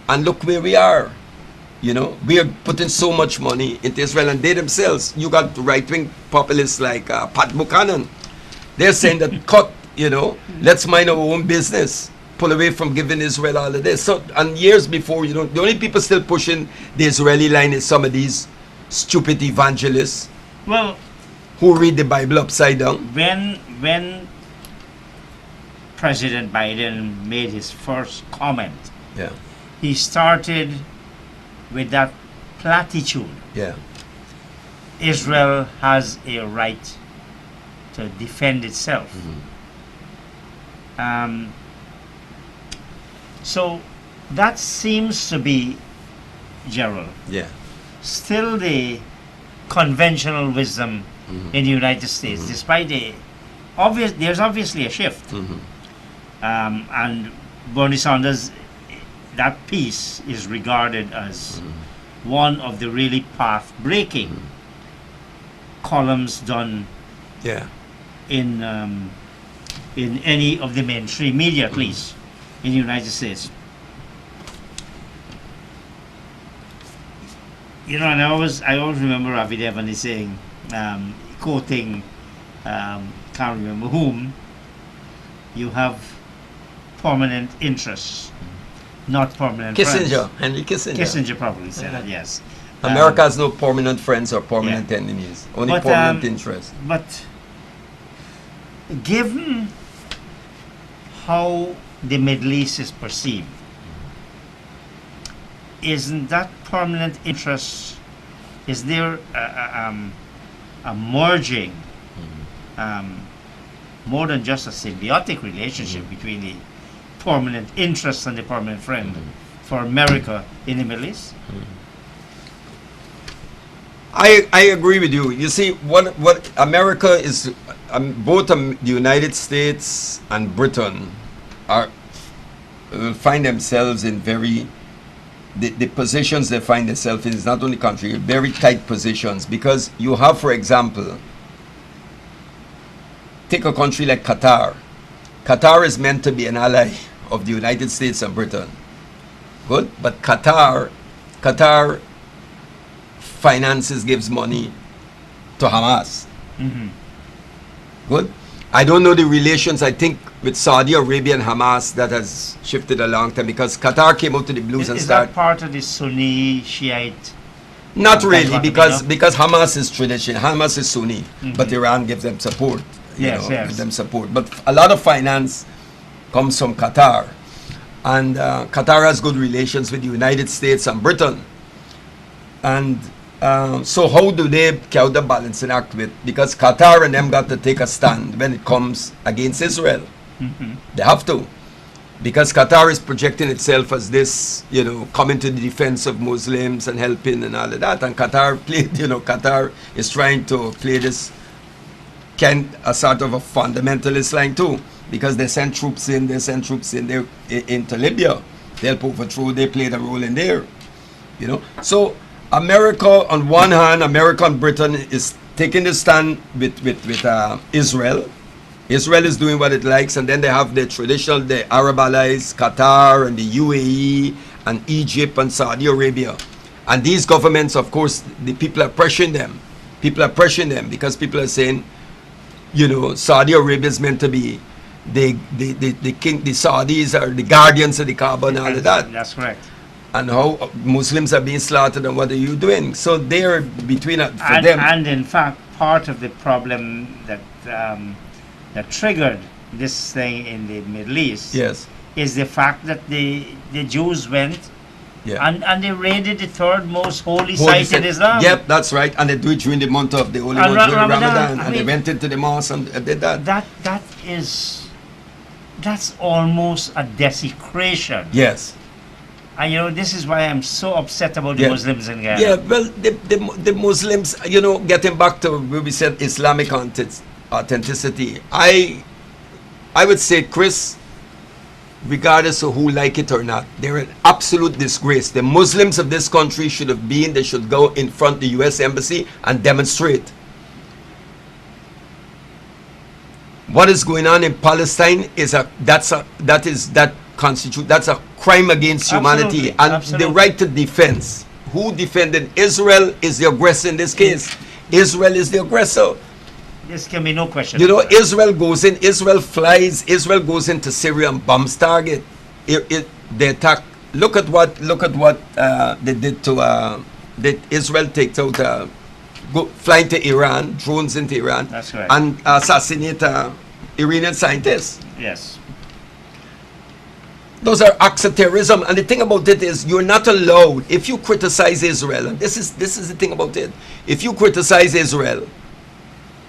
and look where we are. You know, we are putting so much money into Israel, and they themselves, you got right-wing populists like Pat Buchanan. They're saying that let's mind our own business, pull away from giving Israel all of this. So, and years before, the only people still pushing the Israeli line is some of these stupid evangelists, well, who read the Bible upside down. When President Biden made his first comment, Yeah, he started with that platitude. yeah, Israel has a right to defend itself. So that seems to be, Gerald, yeah, still the conventional wisdom in the United States, despite there's obviously a shift. And Bernie Sanders, that piece is regarded as one of the really path-breaking columns done yeah. in any of the mainstream media, at least in the United States. And I always remember Ravi Devani saying, quoting, can't remember whom, you have permanent interests, not permanent Kissinger, friends. Henry Kissinger. Kissinger probably said that, yes. America has no permanent friends or permanent enemies, only but, permanent interests. But given how the Middle East is perceived, isn't that permanent interest, is there a merging, more than just a symbiotic relationship between the permanent interest and the permanent friend for America in the Middle East? I agree with you. You see, what America is, both the United States and Britain will find themselves in the positions they find themselves in is not only country, very tight positions, because you have, for example, take a country like Qatar. Qatar is meant to be an ally of the United States and Britain. Good? But Qatar finances, gives money to Hamas. Good? I don't know the relations, I think, with Saudi Arabia and Hamas. That has shifted a long time because Qatar came out to the blues and Is started. that part of the Sunni Shiite? Not really, That's what because we know. because Hamas is tradition, Hamas is Sunni, but Iran gives them support. Yes. Gives them support. But a lot of finance comes from Qatar, and Qatar has good relations with the United States and Britain. And so how do they carry the balancing act with? Because Qatar and them got to take a stand when it comes against Israel. They have to. Because Qatar is projecting itself as this, coming to the defense of Muslims and helping and all of that. And Qatar is trying to play this a sort of a fundamentalist line too. Because they send troops in there into Libya. They help overthrow, they played a role in there. So America, on one hand, America and Britain is taking the stand with Israel. Israel is doing what it likes, and then they have the Arab allies, Qatar and the UAE and Egypt and Saudi Arabia. And these governments, of course, the people are pressuring them. People are pressuring them because people are saying, Saudi Arabia is meant to be the king, the Saudis are the guardians of the Kaaba and all of that. That's correct. and how Muslims are being slaughtered and what are you doing? So they're between for and, them. and in fact, part of the problem that that triggered this thing in the Middle East Yes. is the fact that the Jews went Yeah. and they raided the third most holy Holy site in site. Islam. Yep, that's right. And they do it during the month of the holy And month during Ramadan. Ramadan. I And they mean, went into the mosque and did that. That's almost a desecration. Yes. And you know, this is why I'm so upset about the Yeah. Muslims in Ghana. Yeah, well, the Muslims, you know, getting back to where we said Islamic authenticity, I would say, Chris, regardless of who like it or not, they're an absolute disgrace. The Muslims of this country should have been, they should go in front of the U.S. Embassy and demonstrate. What is going on in Palestine is that's a crime against humanity. Absolutely, And absolutely. the right to defense. Who defended Israel is the aggressor in this case. Israel is the aggressor. This can be no question. You know, Israel goes in, Israel flies, Israel goes into Syria and bombs target. They attack. Look at what they did to Israel takes out flying to Iran, drones into Iran. That's right. And assassinate Iranian scientists. Yes. Those are acts of terrorism. And the thing about it is, you're not allowed, if you criticize Israel, and this is the thing about it, if you criticize Israel,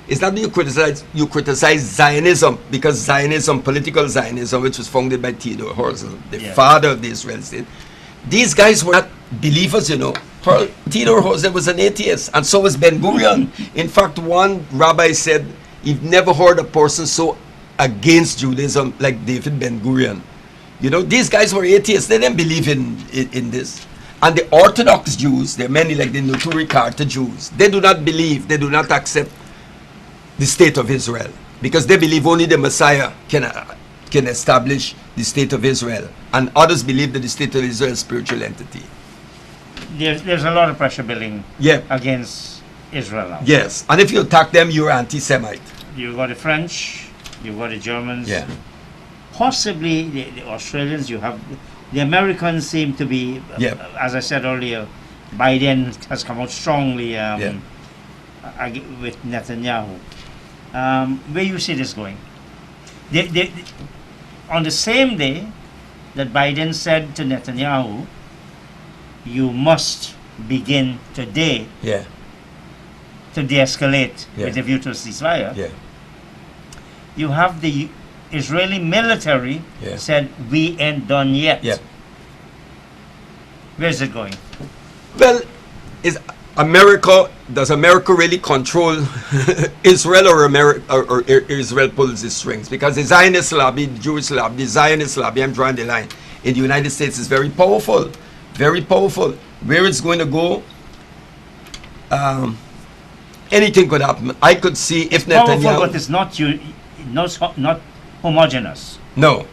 it's not that you criticize Zionism, because Zionism, political Zionism, which was founded by Theodore Herzl, the Yeah. father of the Israel state, these guys were not believers, you know. Theodore Herzl was an atheist, and so was Ben Gurion. In fact, one rabbi said, "You've never heard a person so against Judaism like David Ben Gurion." You know, these guys were atheists. They didn't believe in this. And the Orthodox Jews, there are many like the Nuturi Karta Jews, they do not believe, they do not accept the state of Israel, because they believe only the Messiah can establish the state of Israel, and others believe that the state of Israel is a spiritual entity. There's a lot of pressure building Yeah. against Israel now. Yes, and if you attack them, you're anti-Semite. You've got the French, you've got the Germans, Yeah. possibly the Australians, you have the Americans seem to be, Yeah. as I said earlier, Biden has come out strongly with Netanyahu. Where you see this going? On the same day that Biden said to Netanyahu, you must begin today Yeah. to de-escalate Yeah. with a view to a ceasefire. Yeah. You have the Israeli military Yeah. said, we ain't done yet. Yeah. Where's it going? Well, does America really control Israel, or Israel pulls the strings? Because the Zionist lobby, the Jewish lobby, the Zionist lobby, I'm drawing the line, in the United States is very powerful. Very powerful. Where it's going to go, anything could happen. I could see if Powerful, Netanyahu... but it's not homogeneous. No.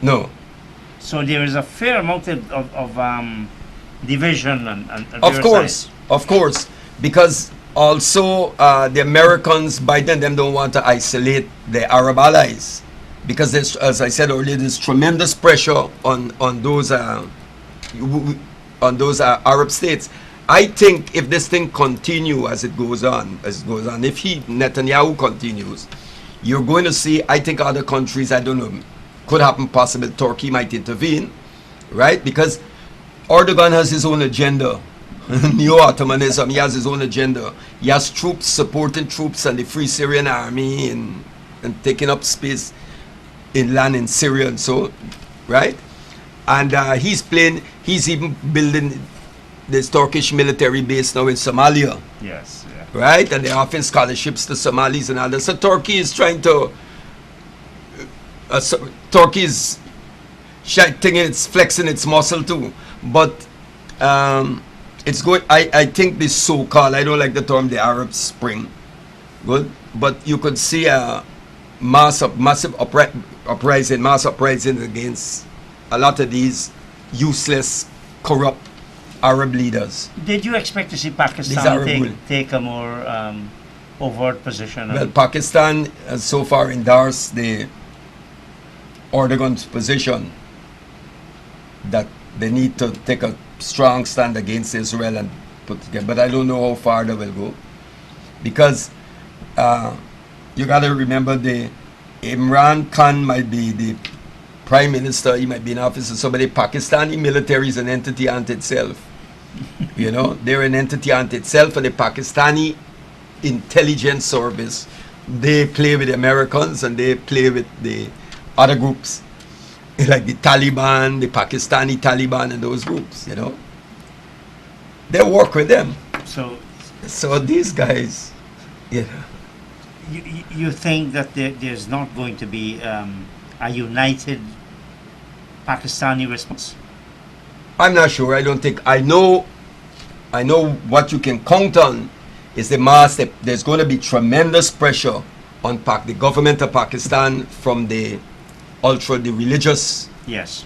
No. So there is a fair amount of division and Of various course. sides. Of course. Because also the Americans, Biden, them don't want to isolate the Arab allies. Because there's, as I said earlier, there's tremendous pressure on those Arab states. I think if this thing continue as it goes on, if Netanyahu continues, you're going to see, I think other countries, I don't know, could happen possible, Turkey might intervene, right? Because Erdogan has his own agenda. Neo-Ottomanism, he has his own agenda. He has troops, supporting troops and the Free Syrian Army and taking up space in land in Syria and so, right? And he's even building this Turkish military base now in Somalia, Yes. Yeah. right? And they're offering scholarships to Somalis and others. So Turkey is trying to, Turkey is it's flexing its muscle too. But it's going, I think this so-called, I don't like the term, the Arab Spring, good, but you could see a massive uprising against a lot of these useless, corrupt Arab leaders. Did you expect to see These Pakistan Arab take a more overt position? Well, Pakistan has so far endorsed the Erdogan's position that they need to take a strong stand against Israel and put together. But I don't know how far they will go, because you got to remember the Imran Khan might be the prime minister, he might be an officer. So, but the Pakistani military is an entity unto itself. You know, they're an entity unto itself, and the Pakistani intelligence service, they play with the Americans and they play with the other groups, like the Taliban, the Pakistani Taliban, and those groups. You know, they work with them. So these guys, you know. You think that there's not going to be a united Pakistani response? I'm not sure. I don't think. I know what you can count on is the mass that there's going to be tremendous pressure on the government of Pakistan from the religious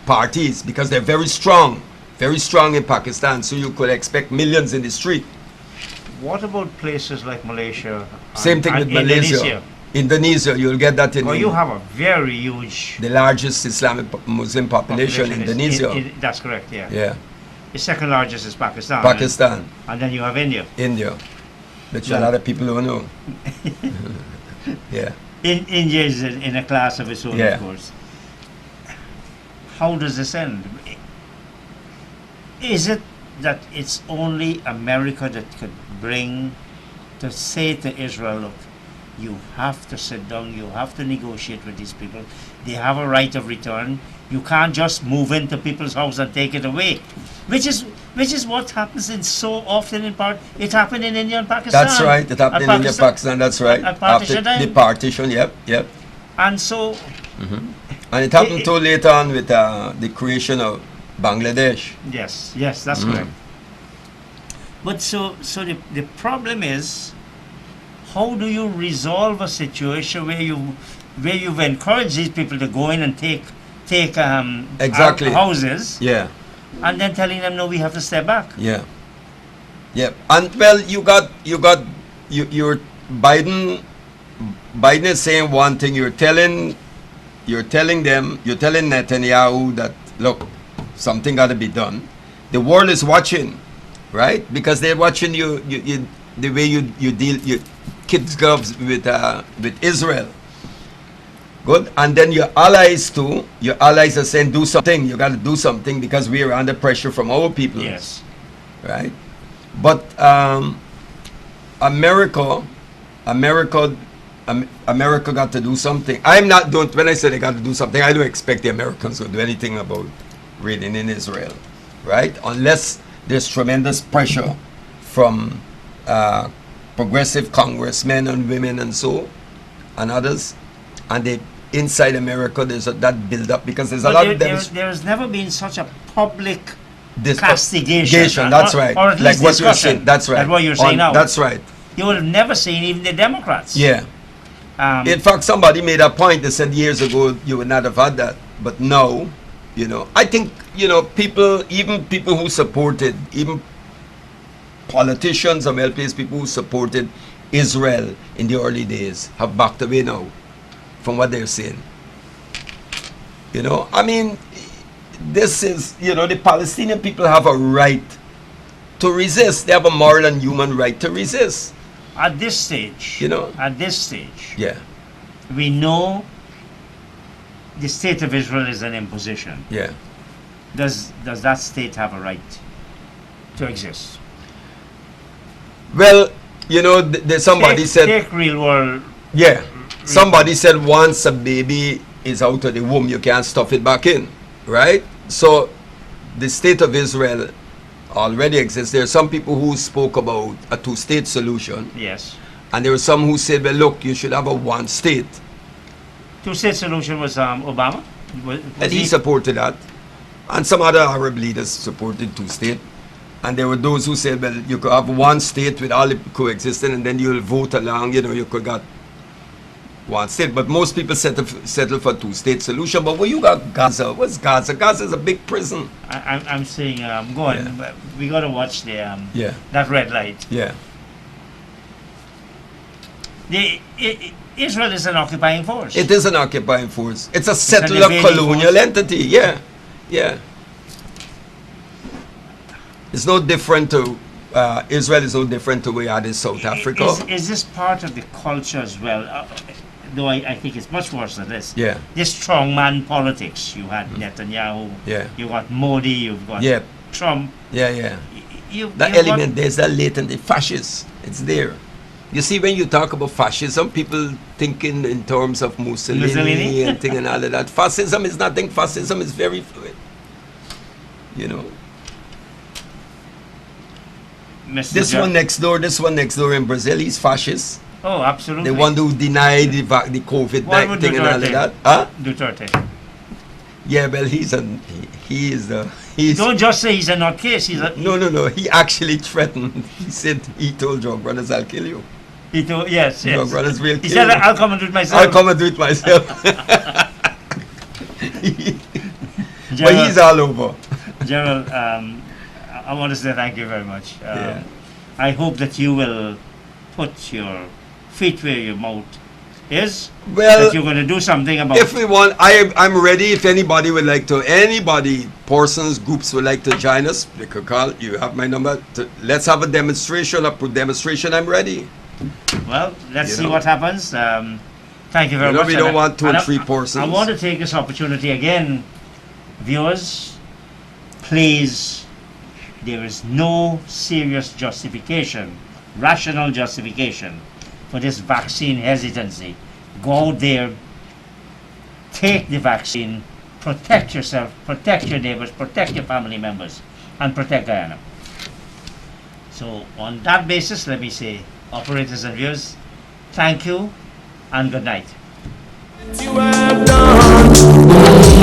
parties, because they're very strong in Pakistan. So you could expect millions in the street. What about places like Malaysia? Same thing with Malaysia. Indonesia, you'll get that in. Oh, you have a very huge. The largest Islamic Muslim population in Indonesia. That's correct. Yeah. Yeah. The second largest is Pakistan. Pakistan. And then you have India. India, which a lot of people don't know. Yeah. India is in a class of its own, Yeah. of course. How does this end? Is it that it's only America that could say to Israel, look, you have to sit down, you have to negotiate with these people. They have a right of return. You can't just move into people's house and take it away. Which is what happens in so often in part. It happened in India and Pakistan. That's right. It happened in India and Pakistan. That's right. After the partition, yep. And so. And it happened too later on with the creation of Bangladesh. Yes, that's correct. But so the problem is, how do you resolve a situation where you've encouraged these people to go in and take exactly houses, yeah, and then telling them no, we have to step back. Yeah. And well, you're Biden is saying one thing. You're telling Netanyahu that, look, something got to be done. The world is watching, right? Because they're watching you the way you deal your kids gloves with Israel. Good. And then your allies are saying do something. You got to do something because we are under pressure from our people. Yes. Right. But America got to do something. When I say they got to do something, I don't expect the Americans to do anything about raiding in Israel, right? Unless there's tremendous pressure from progressive congressmen and women and others, and inside America there's that build up, because there's a lot of them. There's never been such a public castigation. That's right. Or at least like what you're saying. That's right. Like what you're saying now. That's right. You would have never seen even the Democrats. Yeah. In fact, somebody made a point. They said years ago you would not have had that, but now, I think people who supported, even politicians and well-placed people who supported Israel in the early days have backed away now from what they're saying. I mean, this is, the Palestinian people have a right to resist. They have a moral and human right to resist. At this stage, yeah, we know the state of Israel is an imposition. Yeah. Does that state have a right to exist? Well, somebody said. Take real world. Yeah. Somebody said once a baby is out of the womb, you can't stuff it back in, right? So the state of Israel already exists. There are some people who spoke about a two-state solution. Yes. And there were some who said, well, look, you should have a one-state. Two-state solution was Obama? And he supported that. And some other Arab leaders supported two-state. And there were those who said, well, you could have one state with all the coexisting, and then you'll vote along, you could get one state. But most people settle for two-state solution. But when you got Gaza, what's Gaza? Gaza is a big prison. I'm saying, go on. Yeah. We got to watch the that red light. Yeah. Israel is an occupying force. It is an occupying force. It's a settler colonial entity. Yeah. It's no different to Israel is no different to we had in South Africa. Is this part of the culture as well? Though I think it's much worse than this. Yeah. This strongman politics. You had Netanyahu. Yeah. You got Modi. You've got Yeah. Trump. Yeah. You That got- element, there's that latent, the fascist. It's there. You see, when you talk about fascism, people thinking in terms of Mussolini and thing and all of that. Fascism is nothing. Fascism is very fluid. You know. Mr. This one next door in Brazil, he's fascist. Oh, absolutely. The one who denied the COVID What would thing and all of Duterte? that. Huh? Duterte. Yeah, well, he's Don't just say he's a nutcase. He's a no. He actually threatened. He said he told drug brothers, "I'll kill you." He told, yes. Drug brothers will He kill said, you. "I'll come and do it myself." I'll come and do it myself. But Gerald, he's all over. Gerald, I want to say thank you very much. Yeah. I hope that you will put your feet where your mouth is. Well, that you're going to do something about. if we want, I'm ready. If anybody would like to, persons, groups would like to join us, they could call. You have my number. Let's have a demonstration. I'm ready. Well, let's You see know. what happens. Thank you very You know, much. we And don't want two and or three persons. I want to take this opportunity again, viewers. Please, there is no serious justification, rational justification for this vaccine hesitancy. Go out there, take the vaccine, protect yourself, protect your neighbors, protect your family members, and protect Guyana. So on that basis, let me say, operators and viewers, thank you and good night. You have done.